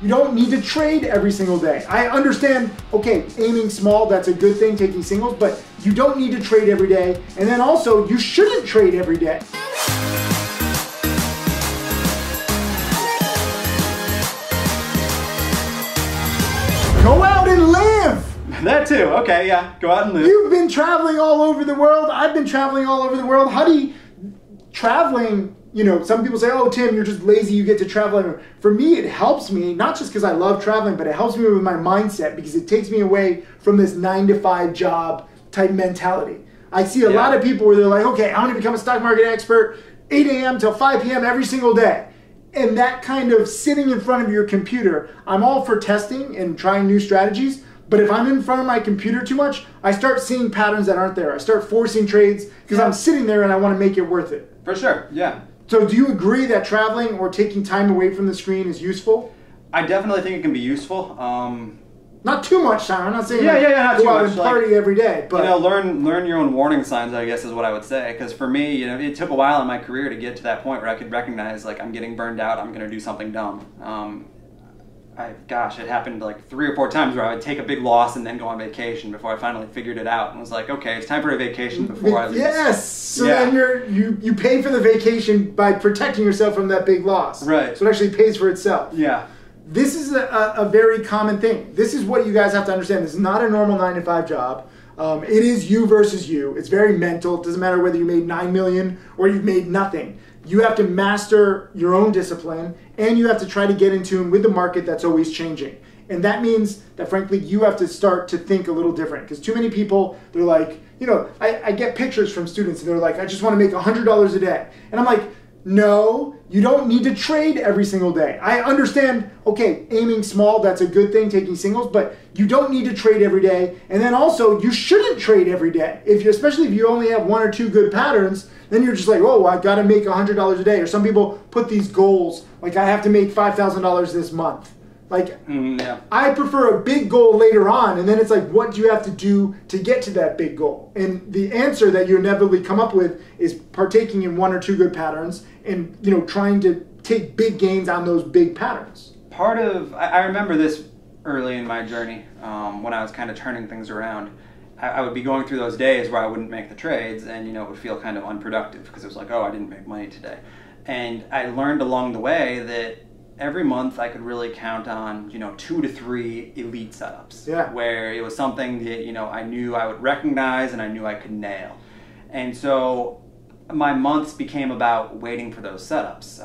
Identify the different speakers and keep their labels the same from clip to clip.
Speaker 1: You don't need to trade every single day. I understand, okay, aiming small, that's a good thing, taking singles, but you don't need to trade every day. And then also, you shouldn't trade every day. Go out and live!
Speaker 2: That too, okay, yeah, go out and live.
Speaker 1: You've been traveling all over the world. I've been traveling all over the world. Traveling, you know, some people say, oh, Tim, you're just lazy, you get to travel. For me, it helps me, not just because I love traveling, but it helps me with my mindset because it takes me away from this 9-to-5 job type mentality. I see a lot of people where they're like, okay, I'm gonna become a stock market expert 8 a.m. till 5 p.m. every single day. And that kind of sitting in front of your computer, I'm all for testing and trying new strategies, but if I'm in front of my computer too much, I start seeing patterns that aren't there. I start forcing trades because I'm sitting there and I want to make it worth it.
Speaker 2: For sure, yeah.
Speaker 1: So do you agree that traveling or taking time away from the screen is useful?
Speaker 2: I definitely think it can be useful.
Speaker 1: Not too much time. I'm not saying
Speaker 2: not
Speaker 1: go out and party every day, but
Speaker 2: you know, learn your own warning signs, I guess is what I would say. Because for me, you know, it took a while in my career to get to that point where I could recognize like I'm getting burned out. I'm going to do something dumb. It happened like 3 or 4 times where I would take a big loss and then go on vacation before I finally figured it out and was like, okay, it's time for a vacation before I lose.
Speaker 1: Yes. So then you pay for the vacation by protecting yourself from that big loss.
Speaker 2: Right.
Speaker 1: So it actually pays for itself.
Speaker 2: Yeah.
Speaker 1: This is a very common thing. This is what you guys have to understand. This is not a normal 9-to-5 job. It is you versus you. It's very mental. It doesn't matter whether you made $9 million or you've made nothing. You have to master your own discipline and you have to try to get in tune with the market that's always changing. And that means that frankly, you have to start to think a little different because too many people, they're like, you know, I get pictures from students and they're like, I just want to make $100 a day. And I'm like, no, you don't need to trade every single day. I understand, okay, aiming small, that's a good thing, taking singles, but you don't need to trade every day. And then also, you shouldn't trade every day. Especially if you only have 1 or 2 good patterns, then you're just like, oh, I got to make $100 a day. Or some people put these goals, like I have to make $5,000 this month. Like, I prefer a big goal later on, and then it's like, what do you have to do to get to that big goal? And the answer that you inevitably come up with is partaking in 1 or 2 good patterns and, you know, trying to take big gains on those big patterns.
Speaker 2: I remember this early in my journey when I was kind of turning things around. I would be going through those days where I wouldn't make the trades and, you know, it would feel kind of unproductive because it was like, oh, I didn't make money today. And I learned along the way that every month I could really count on, you know, 2 to 3 elite setups.
Speaker 1: Yeah. Where
Speaker 2: it was something that, you know, I knew I would recognize and I knew I could nail. And so my months became about waiting for those setups.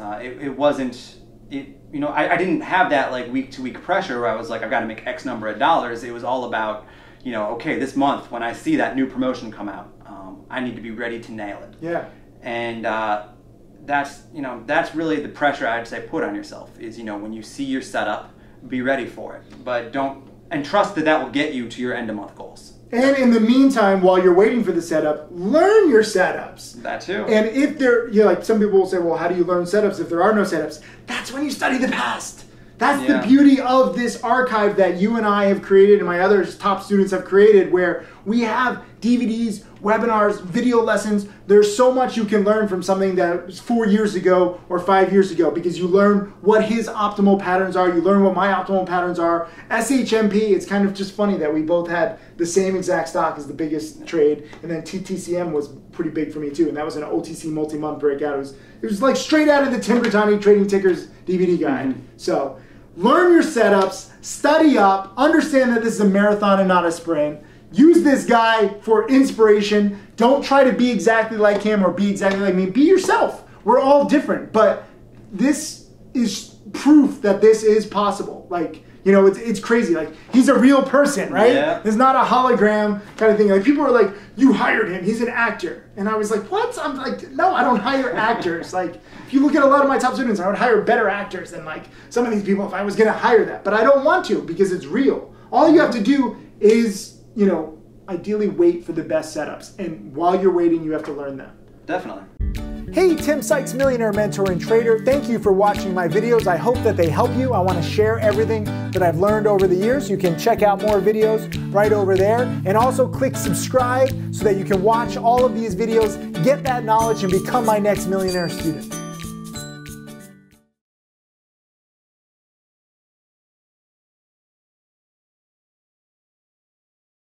Speaker 2: You know, I didn't have that like week to week pressure where I was like, I've got to make X number of dollars. It was all about, you know, okay, this month when I see that new promotion come out, I need to be ready to nail it.
Speaker 1: Yeah.
Speaker 2: And that's really the pressure I'd say put on yourself is, you know, when you see your setup, be ready for it, but trust that will get you to your end of month goals.
Speaker 1: And in the meantime, while you're waiting for the setup, learn your setups.
Speaker 2: That too.
Speaker 1: And if like some people will say, well, how do you learn setups if there are no setups? That's when you study the past. That's the beauty of this archive that you and I have created and my other top students have created where we have DVDs, webinars, video lessons. There's so much you can learn from something that was 4 years ago or 5 years ago because you learn what his optimal patterns are. You learn what my optimal patterns are. SHMP, it's kind of just funny that we both had the same exact stock as the biggest trade. And then TTCM was pretty big for me too. And that was an OTC multi-month breakout. It was like straight out of the Tim Grittani Trading Tickers DVD guide. So learn your setups, study up, understand that this is a marathon and not a sprint. Use this guy for inspiration. Don't try to be exactly like him or be exactly like me. Be yourself. We're all different, but this is proof that this is possible. Like, you know, it's crazy. Like, he's a real person, right?
Speaker 2: Yeah.
Speaker 1: It's not a hologram kind of thing. Like, people are like, you hired him. He's an actor. And I was like, what? I'm like, no, I don't hire actors. Like, if you look at a lot of my top students, I would hire better actors than like some of these people if I was going to hire that. But I don't want to because it's real. All you have to do is, you know, ideally wait for the best setups. And while you're waiting, you have to learn them.
Speaker 2: Definitely.
Speaker 1: Hey, Tim Sykes, millionaire mentor and trader. Thank you for watching my videos. I hope that they help you. I want to share everything that I've learned over the years. You can check out more videos right over there. And also click subscribe so that you can watch all of these videos, get that knowledge, and become my next millionaire student.